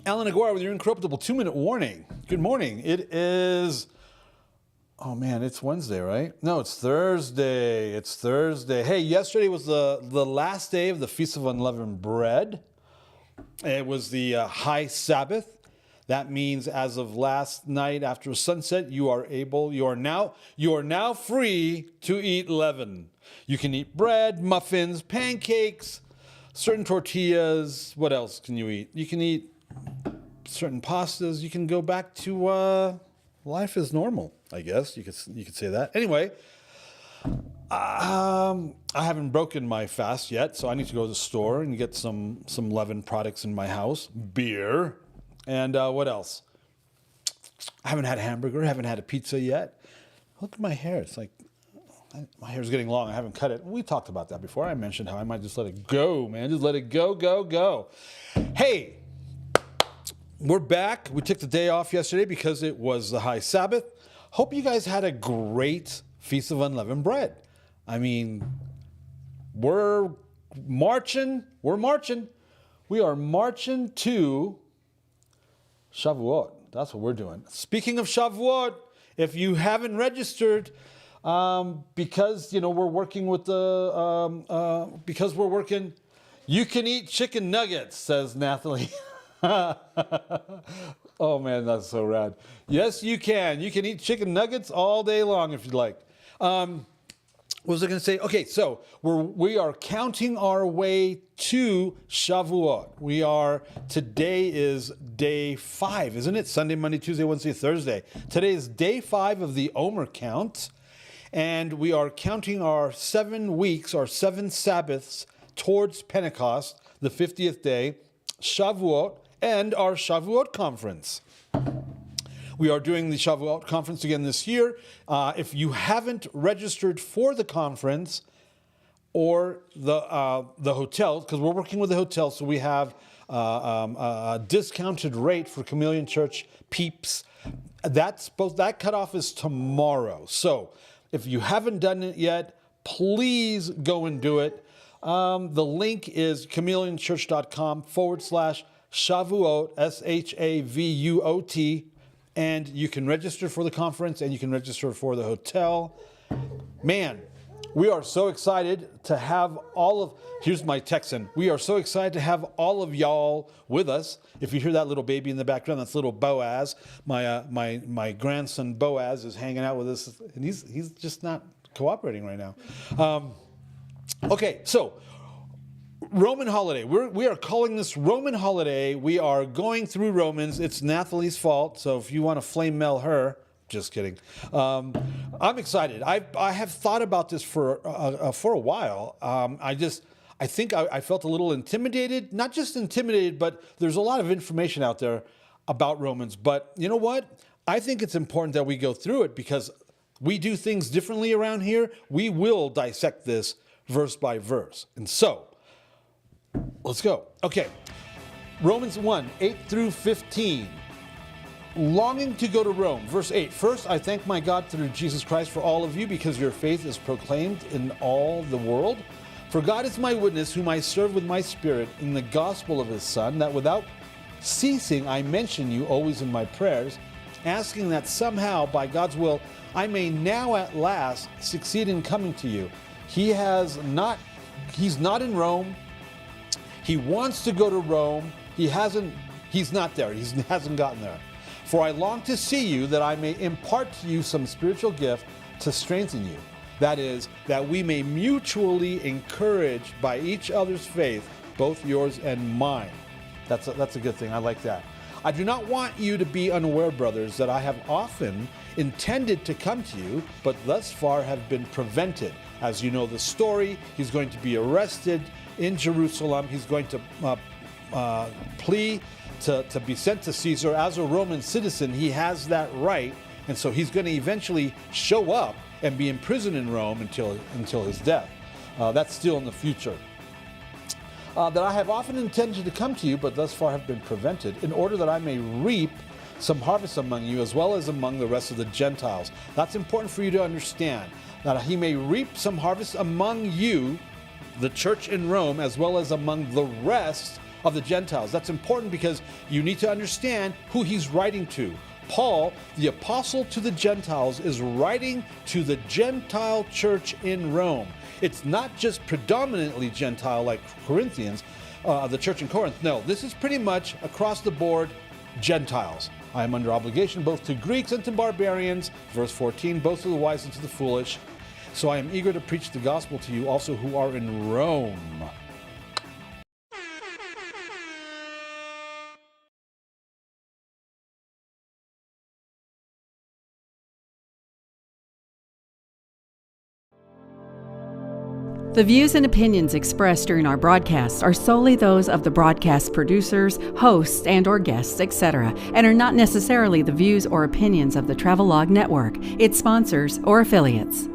Allan Aguirre with your Incorruptible 2-minute warning. Good morning. It is, oh man, it's Wednesday, right? No, it's Thursday. It's Thursday. Hey, yesterday was the last day of the Feast of Unleavened Bread. It was the high Sabbath. That means as of last night after sunset, you are now free to eat leaven. You can eat bread, muffins, pancakes, certain tortillas. What else can you eat? You can eat certain pastas. You can go back to life as normal, I guess. You could say that. Anyway, I haven't broken my fast yet, so I need to go to the store and get some leaven products in my house. Beer. And what else? I haven't had a hamburger. I haven't had a pizza yet. Look at my hair. It's like, my hair's getting long. I haven't cut it. We talked about that before. I mentioned how I might just let it go, man. Just let it go, go, go. Hey, we're back. We took the day off yesterday because it was the high Sabbath. Hope you guys had a great Feast of Unleavened Bread. I mean, we're marching. We are marching to Shavuot. That's what we're doing. Speaking of Shavuot, if you haven't registered, because we're working with you can eat chicken nuggets, says Nathalie. Oh man, that's so rad. Yes, you can. You can eat chicken nuggets all day long if you'd like. What was I going to say? Okay, so we are counting our way to Shavuot. Today is day 5, isn't it? Sunday, Monday, Tuesday, Wednesday, Thursday. Today is day 5 of the Omer count. And we are counting our 7 weeks, our 7 Sabbaths towards Pentecost, the 50th day, Shavuot, and our Shavuot conference. We are doing the Shavuot conference again this year. If you haven't registered for the conference or the hotel, because we're working with the hotel, so we have a discounted rate for Chameleon Church peeps. That cutoff is tomorrow. So if you haven't done it yet, please go and do it. The link is chameleonchurch.com/Shavuot, SHAVUOT. And you can register for the conference and you can register for the hotel. Man, we are so excited to have here's my Texan. We are so excited to have all of y'all with us. If you hear that little baby in the background, that's little Boaz. My grandson Boaz is hanging out with us, and he's just not cooperating right now. Okay, so Roman holiday. We are calling this Roman holiday. We are going through Romans. It's Nathalie's fault, so if you want to flame mail her, just kidding. I'm excited. I have thought about this for a while. I think I felt a little intimidated. Not just intimidated, but there's a lot of information out there about Romans. But you know what? I think it's important that we go through it because we do things differently around here. We will dissect this verse by verse. And so, let's go. Okay. Romans 1, 8 through 15. Longing to go to Rome. Verse 8. First, I thank my God through Jesus Christ for all of you because your faith is proclaimed in all the world. For God is my witness, whom I serve with my spirit in the gospel of his Son, that without ceasing I mention you always in my prayers, asking that somehow, by God's will, I may now at last succeed in coming to you. He's not in Rome. He wants to go to Rome. He's not there. He hasn't gotten there. For I long to see you that I may impart to you some spiritual gift to strengthen you. That is, that we may mutually encourage by each other's faith, both yours and mine. That's a good thing. I like that. I do not want you to be unaware, brothers, that I have often intended to come to you, but thus far have been prevented. As you know the story, he's going to be arrested in Jerusalem. He's going to plea to be sent to Caesar. As a Roman citizen, he has that right, and so he's going to eventually show up and be imprisoned in Rome until his death. That's still in the future. That I have often intended to come to you, but thus far have been prevented, in order that I may reap some harvest among you, as well as among the rest of the Gentiles. That's important for you to understand, that he may reap some harvest among you, the church in Rome, as well as among the rest of the Gentiles. That's important because you need to understand who he's writing to. Paul, the apostle to the Gentiles, is writing to the Gentile church in Rome. It's not just predominantly Gentile like Corinthians, the church in Corinth. No, this is pretty much across the board Gentiles. I am under obligation both to Greeks and to barbarians, verse 14, both to the wise and to the foolish. So I am eager to preach the gospel to you also who are in Rome. The views and opinions expressed during our broadcasts are solely those of the broadcast producers, hosts, and/or guests, etc., and are not necessarily the views or opinions of the Travelog Network, its sponsors, or affiliates.